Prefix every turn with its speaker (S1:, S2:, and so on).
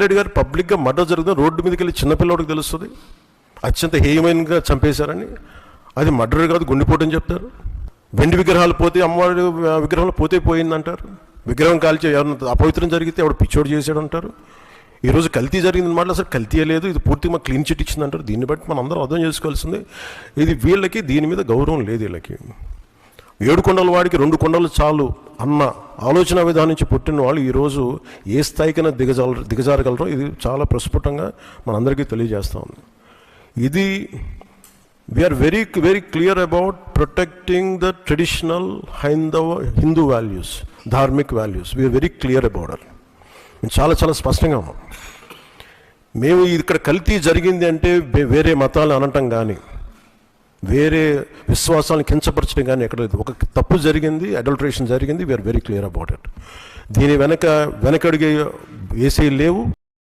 S1: రెడ్డి గారు పబ్లిక్గా మర్డర్ జరుగుతుంది, రోడ్డు మీదకి వెళ్ళి చిన్నపిల్లడికి తెలుస్తుంది అత్యంత హేయమైనగా చంపేశారని. అది మర్డర్ కాదు, గుండెపోటు అని చెప్తారు. వెండి విగ్రహాలు పోతే, అమ్మవారి విగ్రహాలు పోతే పోయిందంటారు. విగ్రహం కాల్చి ఎవరైనా అపవిత్రం జరిగితే ఎవడు పిచ్చోడు చేశాడు అంటారు. ఈరోజు కల్తీ జరిగింది మాట అసలు కల్తీ లేదు, ఇది పూర్తిగా మాకు క్లీన్ చిట్ ఇచ్చింది అంటారు. దీన్ని బట్టి మనం అందరం అర్థం చేసుకోవాల్సింది, ఇది వీళ్ళకి దీని మీద గౌరవం లేదు. వీళ్ళకి 7 కొండల వాడికి 2 కొండలు చాలు అన్న ఆలోచన విధానం నుంచి పుట్టిన వాళ్ళు ఈరోజు ఏ స్థాయికైనా దిగజారగలరో ఇది చాలా ప్రస్ఫుటంగా మనందరికీ తెలియజేస్తూ ఉంది. ఇది we're very very clear about protecting the traditional Hindu values, dharmic values. We're very clear about it. మేము చాలా స్పష్టంగా ఉన్నాం. మేము ఇక్కడ కల్తీ జరిగింది అంటే వేరే మతాలు అనటం కానీ వేరే విశ్వాసాలను కించపరచడం కానీ ఎక్కడ లేదు. ఒక తప్పు జరిగింది, అడల్టరేషన్ జరిగింది. We're very clear about it. దీని వెనకడుగు వేసే లేవు.